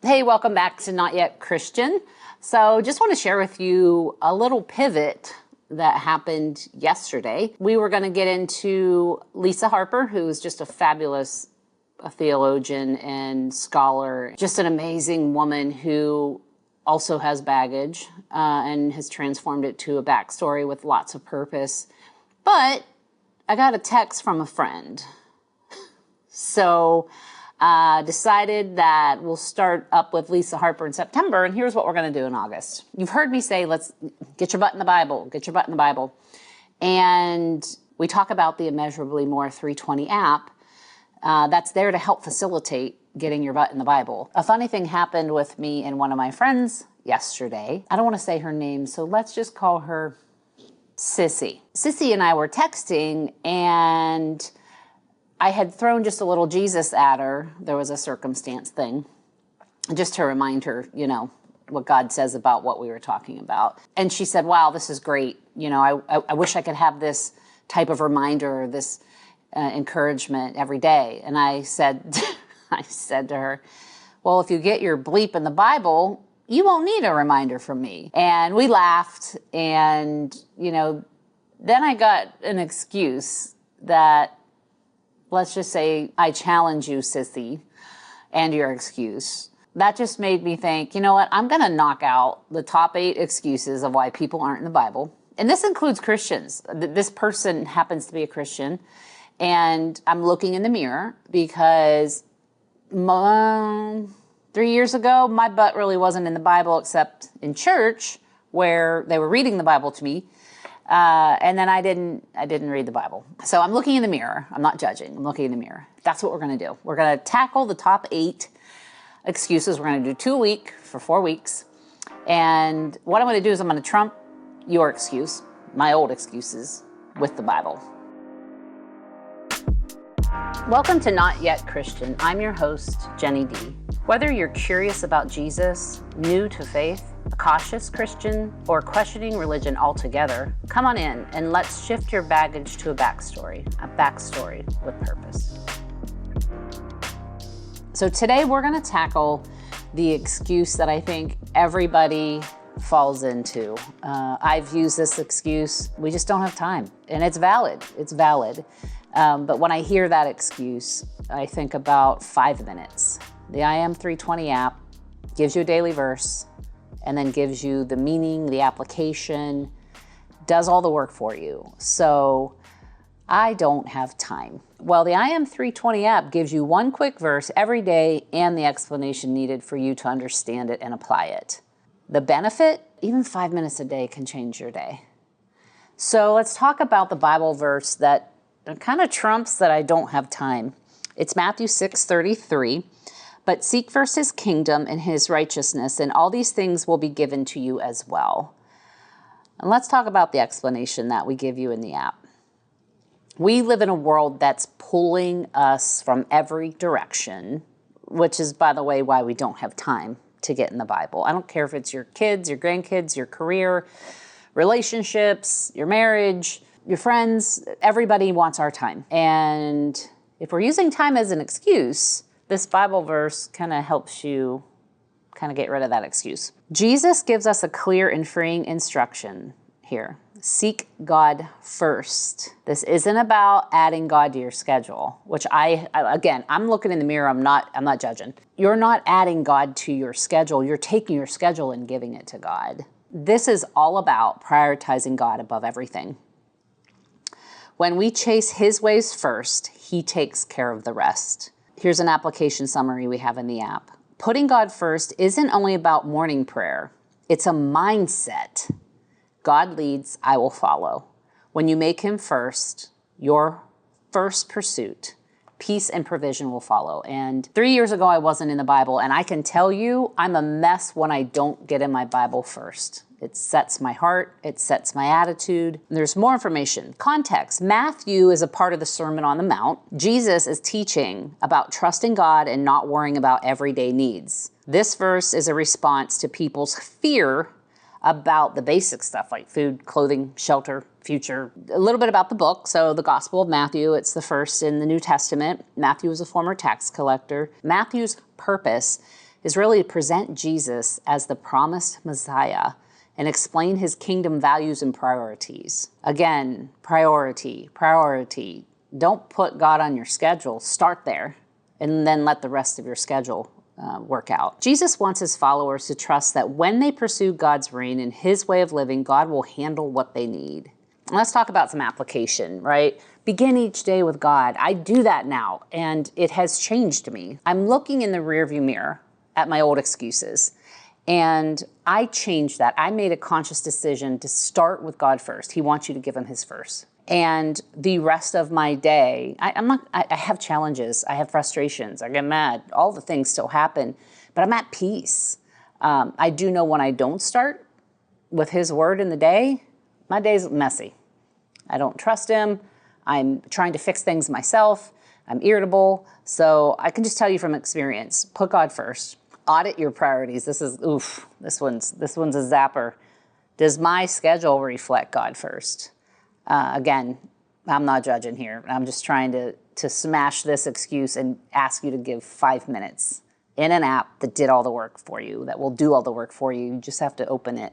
Hey, welcome back to Not Yet Christian. So just want to share with you a little pivot that happened yesterday. We were going to get into Lisa Harper, who is just a fabulous theologian and scholar, just an amazing woman who also has baggage and has transformed it to a backstory with lots of purpose. But I got a text from a friend. So decided that we'll start up with Lisa Harper in September, and here's what we're going to do in August. You've heard me say, let's get your butt in the Bible, get your butt in the Bible. And we talk about the Immeasurably More 320 app that's there to help facilitate getting your butt in the Bible. A funny thing happened with me and one of my friends yesterday. I don't want to say her name, so let's just call her Sissy. Sissy and I were texting, and I had thrown just a little Jesus at her. There was a circumstance thing, just to remind her, what God says about what we were talking about. And she said, wow, this is great. I wish I could have this type of reminder, this encouragement every day. And I said, I said to her, well, if you get your bleep in the Bible, you won't need a reminder from me. And we laughed. And, then I got an excuse that, let's just say, I challenge you, Sissy, and your excuse. That just made me think, you know what, I'm going to knock out the top 8 excuses of why people aren't in the Bible. And this includes Christians. This person happens to be a Christian. And I'm looking in the mirror because 3 years ago, my butt really wasn't in the Bible except in church where they were reading the Bible to me. And then I didn't read the Bible. So I'm looking in the mirror. I'm not judging. I'm looking in the mirror. That's what we're going to do. We're going to tackle the top 8 excuses. We're going to do 2 a week for 4 weeks. And what I'm going to do is I'm going to trump your excuse, my old excuses, with the Bible. Welcome to Not Yet Christian. I'm your host, Jenny D. Whether you're curious about Jesus, new to faith, a cautious Christian, or questioning religion altogether, come on in and let's shift your baggage to a backstory with purpose. So today we're going to tackle the excuse that I think everybody falls into. I've used this excuse, we just don't have time. And it's valid. But when I hear that excuse, I think about 5 minutes. The I Am 320 app gives you a daily verse, and then gives you the meaning, the application, does all the work for you. So I don't have time. Well, the I Am 320 app gives you one quick verse every day and the explanation needed for you to understand it and apply it. The benefit, even 5 minutes a day can change your day. So let's talk about the Bible verse that kind of trumps that I don't have time. It's Matthew 6:33. But seek first his kingdom and his righteousness, and all these things will be given to you as well. And let's talk about the explanation that we give you in the app. We live in a world that's pulling us from every direction, which is, by the way, why we don't have time to get in the Bible. I don't care if it's your kids, your grandkids, your career, relationships, your marriage, your friends. Everybody wants our time. And if we're using time as an excuse, this Bible verse kind of helps you kind of get rid of that excuse. Jesus gives us a clear and freeing instruction here. Seek God first. This isn't about adding God to your schedule, which I'm looking in the mirror. I'm not judging. You're not adding God to your schedule. You're taking your schedule and giving it to God. This is all about prioritizing God above everything. When we chase his ways first, he takes care of the rest. Here's an application summary we have in the app. Putting God first isn't only about morning prayer. It's a mindset. God leads, I will follow. When you make him first, your first pursuit, peace and provision will follow. And 3 years ago, I wasn't in the Bible, and I can tell you I'm a mess when I don't get in my Bible first. It sets my heart. It sets my attitude. There's more information. Context. Matthew is a part of the Sermon on the Mount. Jesus is teaching about trusting God and not worrying about everyday needs. This verse is a response to people's fear about the basic stuff like food, clothing, shelter, future. A little bit about the book. So the Gospel of Matthew, it's the first in the New Testament. Matthew was a former tax collector. Matthew's purpose is really to present Jesus as the promised Messiah and explain his kingdom values and priorities. Again, priority, priority. Don't put God on your schedule. Start there and then let the rest of your schedule work out. Jesus wants his followers to trust that when they pursue God's reign and his way of living, God will handle what they need. Let's talk about some application, right? Begin each day with God. I do that now, and it has changed me. I'm looking in the rearview mirror at my old excuses, and I changed that. I made a conscious decision to start with God first. He wants you to give him his first. And the rest of my day, I have challenges, I have frustrations, I get mad, all the things still happen, but I'm at peace. I do know when I don't start with his word in the day, my day's messy. I don't trust him. I'm trying to fix things myself. I'm irritable. So I can just tell you from experience, put God first. Audit your priorities. This one's a zapper. Does my schedule reflect God first? Again, I'm not judging here. I'm just trying to smash this excuse and ask you to give 5 minutes in an app that did all the work for you, that will do all the work for you. You just have to open it.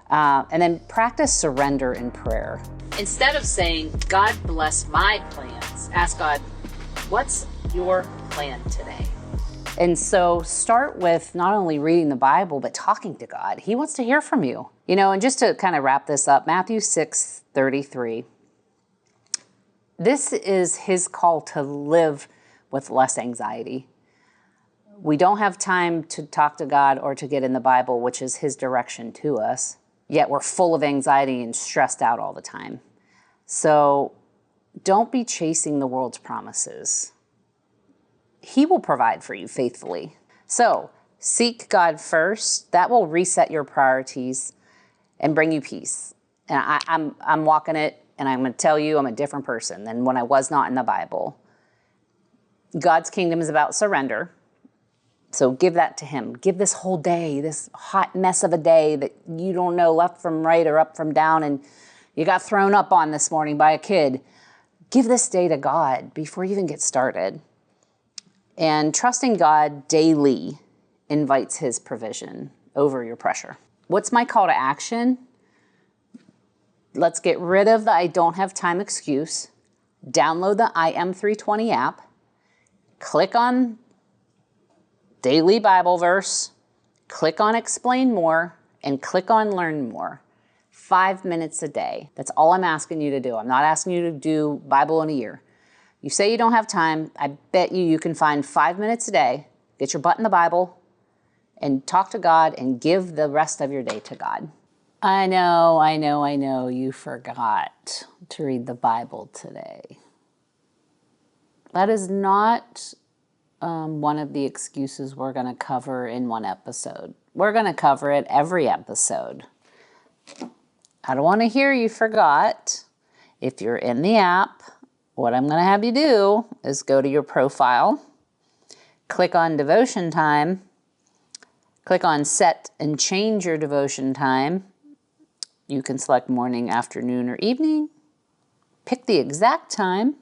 And then practice surrender in prayer. Instead of saying, God bless my plans, ask God, what's your plan today? And so start with not only reading the Bible, but talking to God. He wants to hear from you. You know, and just to kind of wrap this up, Matthew 6:33. This is his call to live with less anxiety. We don't have time to talk to God or to get in the Bible, which is his direction to us. Yet we're full of anxiety and stressed out all the time. So don't be chasing the world's promises. He will provide for you faithfully. So seek God first. That will reset your priorities and bring you peace. And I'm walking it, and I'm going to tell you I'm a different person than when I was not in the Bible. God's kingdom is about surrender. So give that to him. Give this whole day, this hot mess of a day that you don't know left from right or up from down, and you got thrown up on this morning by a kid. Give this day to God before you even get started. And trusting God daily invites his provision over your pressure. What's my call to action? Let's get rid of the I don't have time excuse. Download the IM320 app. Click on Daily Bible Verse. Click on Explain More, and click on Learn More. 5 minutes a day. That's all I'm asking you to do. I'm not asking you to do Bible in a year. You say you don't have time. I bet you can find 5 minutes a day, get your butt in the Bible, and talk to God and give the rest of your day to God. I know you forgot to read the Bible today. That is not one of the excuses we're going to cover in one episode. We're going to cover it every episode. I don't want to hear you forgot. If you're in the app, what I'm going to have you do is go to your profile, click on Devotion Time, click on Set and Change Your Devotion Time. You can select morning, afternoon, or evening. Pick the exact time,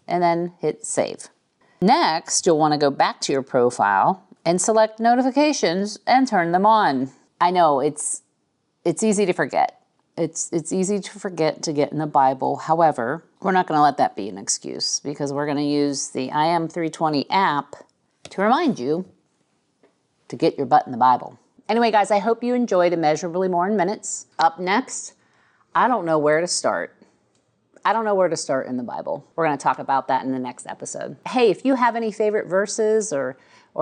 and then hit Save. Next, you'll want to go back to your profile and select notifications and turn them on. I know it's easy to forget. It's easy to forget to get in the Bible. However, we're not going to let that be an excuse because we're going to use the IM320 app to remind you to get your butt in the Bible. Anyway, guys, I hope you enjoyed Immeasurably More in Minutes. Up next, I don't know where to start. I don't know where to start in the Bible. We're going to talk about that in the next episode. Hey, if you have any favorite verses or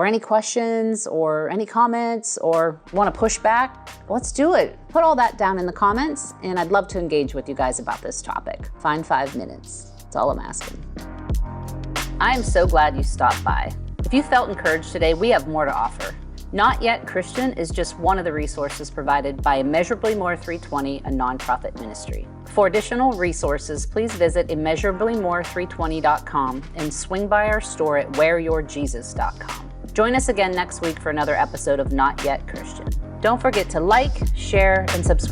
any questions or any comments or want to push back, let's do it. Put all that down in the comments, and I'd love to engage with you guys about this topic. Find 5 minutes. That's all I'm asking. I am so glad you stopped by. If you felt encouraged today, we have more to offer. Not Yet Christian is just one of the resources provided by Immeasurably More 320, a nonprofit ministry. For additional resources, please visit immeasurablymore320.com and swing by our store at whereyourjesus.com. Join us again next week for another episode of Not Yet Christian. Don't forget to like, share, and subscribe.